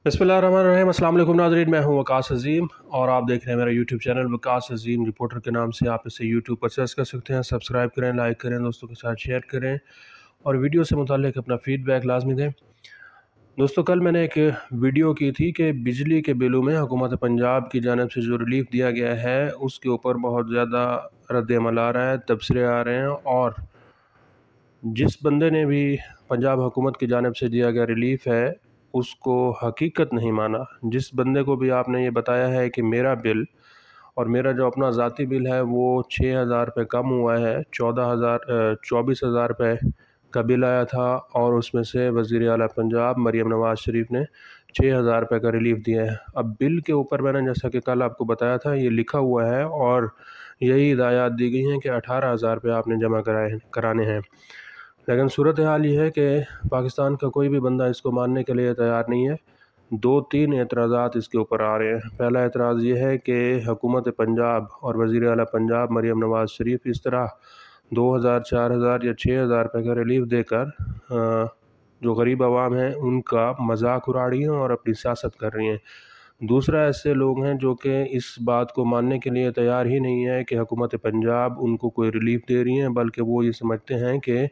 बिस्मिल्लाहिर्रहमानिर्रहीम। अस्सलाम वालेकुम नाज़रीन, मैं हूं वकास अज़ीम और आप देख रहे हैं मेरा यूट्यूब चैनल वकास अज़ीम रिपोर्टर के नाम से। आप इसे यूट्यूब पर सर्च कर सकते हैं। सब्सक्राइब करें, लाइक करें, दोस्तों के साथ शेयर करें और वीडियो से मुताल्लिक़ अपना फ़ीडबैक लाजमी दें। दोस्तों, कल मैंने एक वीडियो की थी कि बिजली के बिलों में हुकूमत पंजाब की जानिब से जो रिलीफ़ दिया गया है उसके ऊपर बहुत ज़्यादा रद्द-ए-अमल आ रहा है, तबसरे आ रहे हैं और जिस बंदे ने भी पंजाब हुकूमत की जानिब से दिया गया रिलीफ़ है उसको हकीकत नहीं माना। जिस बंदे को भी आपने ये बताया है कि मेरा बिल और मेरा जो अपना ज़ाती बिल है वो 6,000 रुपये कम हुआ है, 24,000 रुपये का बिल आया था और उसमें से वज़ीर आला पंजाब मरीम नवाज़ शरीफ ने 6,000 रुपये का रिलीफ़ दिया है। अब बिल के ऊपर मैंने जैसा कि कल आपको बताया था ये लिखा हुआ है और यही हिदायत दी गई हैं कि 18,000 रुपये आपने जमा कराने हैं। लेकिन सूरत हाल ये है कि पाकिस्तान का कोई भी बंदा इसको मानने के लिए तैयार नहीं है। 2-3 एतराज़ात इसके ऊपर आ रहे हैं। पहला एतराज़ ये है कि हुकूमत पंजाब और वज़ीर आला पंजाब मरीम नवाज़ शरीफ इस तरह 2,000, 4,000 या 6,000 रुपये का रिलीफ़ देकर जो गरीब आवाम है उनका मजाक उड़ा रही हैं और अपनी सियासत कर रही हैं। दूसरा, ऐसे लोग हैं जो कि इस बात को मानने के लिए तैयार ही नहीं है कि हुकूमत पंजाब उनको कोई रिलीफ़ दे रही है, बल्कि वो ये समझते हैं कि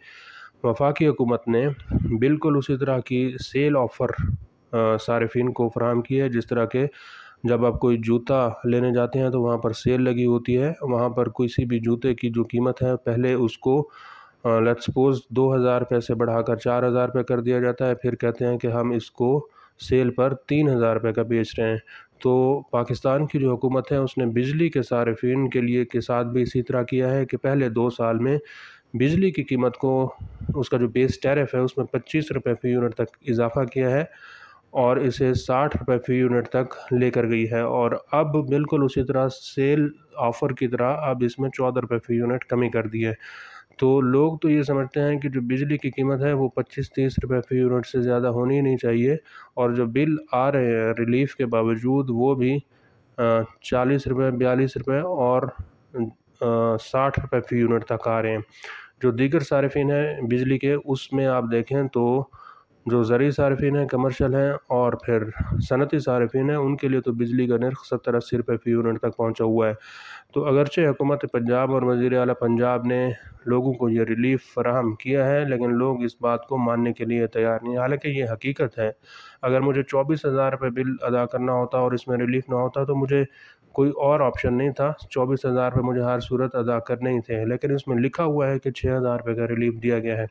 वफाकी हुकूमत ने बिल्कुल उसी तरह की सेल ऑफ़र सारिफिन को फ़राहम की है जिस तरह के जब आप कोई जूता लेने जाते हैं तो वहाँ पर सेल लगी होती है। वहाँ पर किसी भी जूते की जो कीमत है पहले उसको लेट्स सपोज़ 2,000 रुपये से बढ़ाकर 4,000 रुपये कर दिया जाता है, फिर कहते हैं कि हम इसको सेल पर 3,000 रुपये का बेच रहे हैं। तो पाकिस्तान की जो हुकूमत है उसने बिजली के सारिफिन के लिए के साथ भी इसी तरह किया है कि पहले 2 साल में बिजली की कीमत को उसका जो बेस टैरिफ है उसमें 25 रुपये फ़ी यूनिट तक इजाफ़ा किया है और इसे 60 रुपये फ़ी यूनिट तक लेकर गई है और अब बिल्कुल उसी तरह सेल ऑफ़र की तरह अब इसमें 14 रुपये फ़ी यूनिट कमी कर दी है। तो लोग तो ये समझते हैं कि जो बिजली की कीमत है वो 25-30 रुपये फ़ी यूनिट से ज़्यादा होनी ही नहीं चाहिए और जो बिल आ रहे हैं रिलीफ़ के बावजूद वो भी 40 रुपये, 42 रुपये और 60 रुपये फ़ी यूनिट तक आ रहे हैं। जो दीगर सारिफिन हैं बिजली के उसमें आप देखें तो जो ज़रूरी सारिफिन हैं, कमर्शियल हैं और फिर सनती सारिफिन हैं उनके लिए तो बिजली का नर्ख़ 70-80 रुपये फ़ी यूनिट तक पहुंचा हुआ है। तो अगरचे हुकूमत पंजाब और वज़ीर आला पंजाब ने लोगों को ये रिलीफ़ फ़राहम किया है लेकिन लोग इस बात को मानने के लिए तैयार नहीं हैं। हालाँकि ये हकीकत है। अगर मुझे 24,000 रुपये बिल अदा करना होता और इसमें रिलीफ़ ना होता तो मुझे कोई और ऑप्शन नहीं था। 24,000 रुपये मुझे हर सूरत अदा करने ही थे, लेकिन इसमें लिखा हुआ है कि 6,000 रुपये का रिलीफ़ दिया गया है।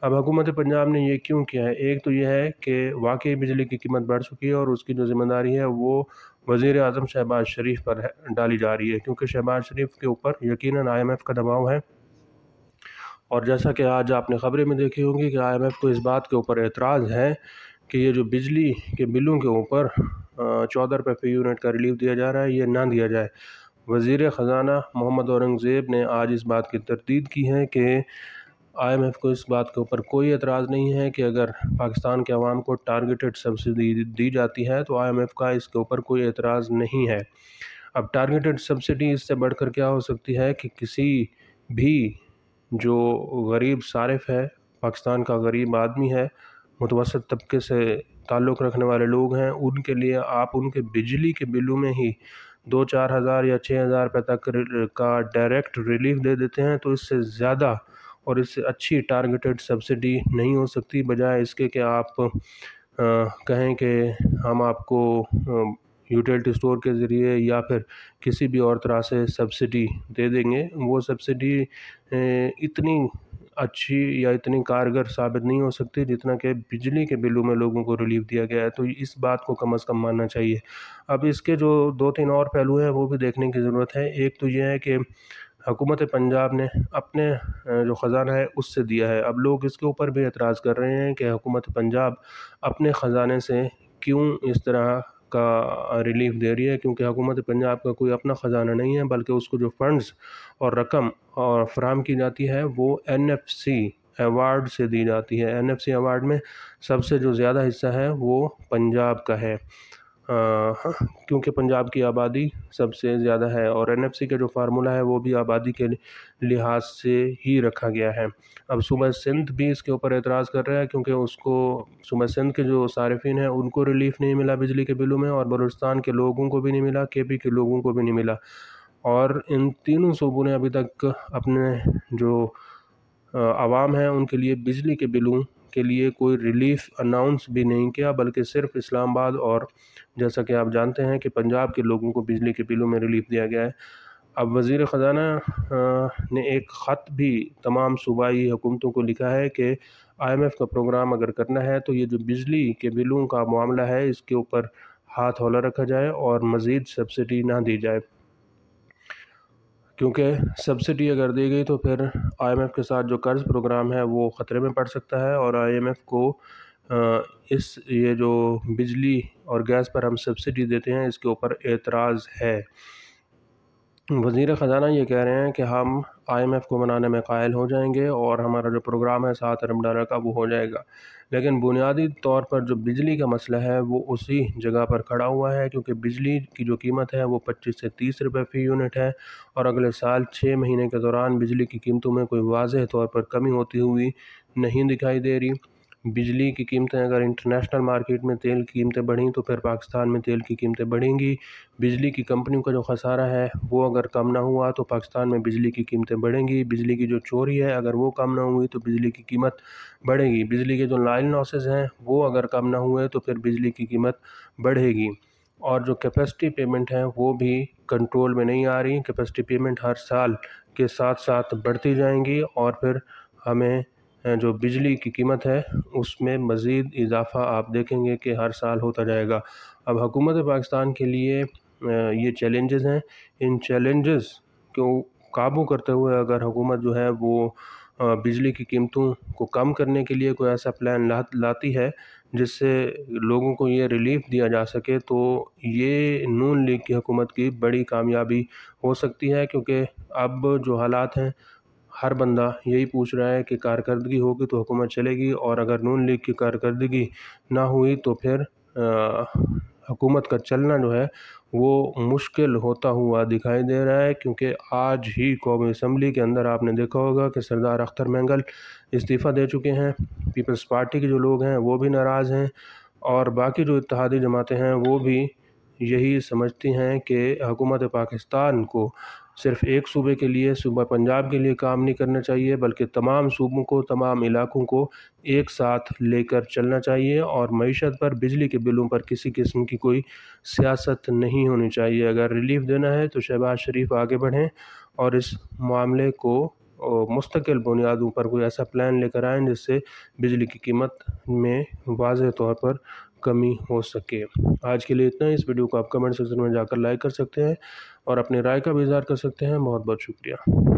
अब हुकूमत पंजाब ने ये क्यों किया है? एक तो ये है कि वाक़ई बिजली की कीमत बढ़ चुकी है और उसकी जो ज़िम्मेदारी है वो वज़ीर आज़म शहबाज शरीफ पर डाली जा रही है, क्योंकि शहबाज शरीफ के ऊपर यकीनन IMF का दबाव है। और जैसा कि आज आपने ख़बरें में देखी होंगी कि IMF को इस बात के ऊपर एतराज़ है कि ये जो बिजली के बिलों के ऊपर 14 रुपये फ़ी यूनिट का रिलीफ़ दिया जा रहा है ये ना दिया जाए। वज़ीर ख़ज़ाना मोहम्मद औरंगज़ेब ने आज इस बात की तरदीद की है कि IMF को इस बात के ऊपर कोई एतराज़ नहीं है कि अगर पाकिस्तान के अवाम को टारगेटेड सब्सिडी दी जाती है तो IMF का इसके ऊपर कोई एतराज़ नहीं है। अब टारगेटेड सब्सिडी इससे बढ़कर क्या हो सकती है कि किसी भी जो गरीब सारिफ़ है, पाकिस्तान का गरीब आदमी है, मुतवस्सित तबके से ताल्लुक़ रखने वाले लोग हैं, उनके लिए आप उनके बिजली के बिलों में ही 2-4 हज़ार या 6,000 रुपये तक का डायरेक्ट रिलीफ़ दे देते हैं, तो इससे ज़्यादा और इससे अच्छी टारगेटेड सब्सिडी नहीं हो सकती। बजाय इसके कि आप कहें कि हम आपको यूटिलिटी स्टोर के ज़रिए या फिर किसी भी और तरह से सब्सिडी दे देंगे, वो सब्सिडी इतनी अच्छी या इतनी कारगर साबित नहीं हो सकती जितना कि बिजली के बिलों में लोगों को रिलीफ़ दिया गया है। तो इस बात को कम से कम मानना चाहिए। अब इसके जो 2-3 और पहलू हैं वो भी देखने की ज़रूरत है। एक तो ये है कि हुकूमत पंजाब ने अपने जो ख़ज़ाना है उससे दिया है। अब लोग इसके ऊपर भी एतराज़ कर रहे हैं कि हुकूमत पंजाब अपने ख़ज़ाने से क्यों इस तरह का रिलीफ़ दे रही है, क्योंकि हुकूमत पंजाब का कोई अपना ख़ज़ाना नहीं है, बल्कि उसको जो फ़ंड्स और रकम फ़राहम की जाती है वो NFC अवार्ड से दी जाती है। NFC अवार्ड में सबसे जो ज़्यादा हिस्सा है वो पंजाब का है। کیونکہ پنجاب کی آبادی سب سے زیادہ ہے اور NFC کا جو فارمولہ ہے وہ بھی آبادی کے لحاظ سے ہی رکھا گیا ہے۔ اب صوبہ سندھ بھی اس کے اوپر اعتراض کر رہا ہے کیونکہ اس کو صوبہ سندھ کے جو صارفین ہیں ان کو ریلیف نہیں ملا بجلی کے بلوں میں، اور بلوچستان کے لوگوں کو بھی نہیں ملا، KP کے لوگوں کو بھی نہیں ملا، اور ان تینوں صوبوں نے ابھی تک اپنے جو عوام ہیں ان کے لیے بجلی کے بلوں کے لیے کوئی ریلیف اناؤنس بھی نہیں کیا، بلکہ صرف اسلام آباد اور جیسا کہ آپ جانتے ہیں کہ پنجاب کے لوگوں کو بجلی کے بلوں میں ریلیف دیا گیا ہے۔ اب وزیر خزانہ نے ایک خط بھی تمام صوبائی حکومتوں کو لکھا ہے کہ IMF کا پروگرام اگر کرنا ہے تو یہ جو بجلی کے بلوں کا معاملہ ہے اس کے اوپر ہاتھ ہولہ رکھا جائے اور مزید سبسڈی نہ دی جائے، کیونکہ سبسڈی اگر دی گئی تو پھر IMF کے ساتھ جو قرض پروگرام ہے وہ خطرے میں پڑ سکتا ہے، اور IMF کو یہ جو بجلی اور گیس پر ہم سبسڈی دیتے ہیں اس کے اوپر اعتراض ہے۔ وزیر خزانہ یہ کہہ رہے ہیں کہ ہم IMF کو منانے میں قائل ہو جائیں گے اور ہمارا جو پروگرام ہے $7 ارب کا وہ ہو جائے گا، لیکن بنیادی طور پر جو بجلی کا مسئلہ ہے وہ اسی جگہ پر کھڑا ہوا ہے، کیونکہ بجلی کی جو قیمت ہے وہ 25 سے 30 روپے فی یونٹ ہے، اور اگلے سال 6 مہینے کے دوران بجلی کی قیمتوں میں کوئی واضح طور پر کمی ہوتی ہوئی نہیں دکھائی دے رہی۔ بجلی کی قیمتیں اگر انٹرنیشنل مارکیٹ میں تیل کی قیمتیں بڑھیں تو پھر پاکستان میں تیل کی قیمتیں بڑھیں گی، بجلی کی کمپنیوں کا جو خسارہ ہے وہ اگر کم نہ ہوا تو پاکستان میں بجلی کی قیمتیں بڑھیں گی، بجلی کی جو چوری ہے اگر وہ کم نہ ہوئی تو بجلی کی قیمت بڑھے گی، بجلی کے جو لائن لاسز ہیں وہ اگر کم نہ ہوئے تو پھر بجلی کی قیمت بڑھے گی، اور جو کیپیسٹی پیمنٹ ہیں وہ بھی کنٹرول میں نہیں آ رہی، کیپیسٹی پیمنٹ ہر سال کے ساتھ ساتھ بڑھتی جائیں گی، اور پھر ہمیں جو بجلی کی قیمت ہے اس میں مزید اضافہ آپ دیکھیں گے کہ ہر سال ہوتا جائے گا۔ اب حکومت پاکستان کے لیے یہ چیلنجز ہیں، ان چیلنجز کو قابو کرتے ہوئے اگر حکومت جو ہے وہ بجلی کی قیمتوں کو کم کرنے کے لیے کوئی ایسا پلان لاتی ہے جس سے لوگوں کو یہ ریلیف دیا جا سکے تو یہ نون لیگ کی حکومت کی بڑی کامیابی ہو سکتی ہے، کیونکہ اب جو حالات ہیں ہر بندہ یہی پوچھ رہا ہے کہ کارکردگی ہوگی تو حکومت چلے گی، اور اگر نون لیگ کی کارکردگی نہ ہوئی تو پھر حکومت کا چلنا جو ہے وہ مشکل ہوتا ہوا دکھائی دے رہا ہے، کیونکہ آج ہی قومی اسمبلی کے اندر آپ نے دیکھا ہوگا کہ سردار اختر مینگل استعفیٰ دے چکے ہیں، پیپلز پارٹی کے جو لوگ ہیں وہ بھی ناراض ہیں، اور باقی جو اتحادی جماعتیں ہیں وہ بھی یہی سمجھتی ہیں کہ حکومت پاکستان کو صرف ایک صوبے کے لیے، صوبہ پنجاب کے لیے کام نہیں کرنا چاہیے، بلکہ تمام صوبوں کو، تمام علاقوں کو ایک ساتھ لے کر چلنا چاہیے، اور معیشت پر، بجلی کے بلوں پر کسی قسم کی کوئی سیاست نہیں ہونی چاہیے۔ اگر ریلیف دینا ہے تو شہباز شریف آگے بڑھیں اور اس معاملے کو مستقل بنیادوں پر کوئی ایسا پلان لے کر آئیں جس سے بجلی کی قیمت میں واضح طور پر کمی ہو سکے۔ آج کے لیے اتنا ہی، اس ویڈیو کو آپ کمنٹ سیکشن میں جا کر لائک کر سکتے ہیں اور اپنی رائے کا بھی اظہار کر سکتے ہیں۔ بہت بہت شکریہ۔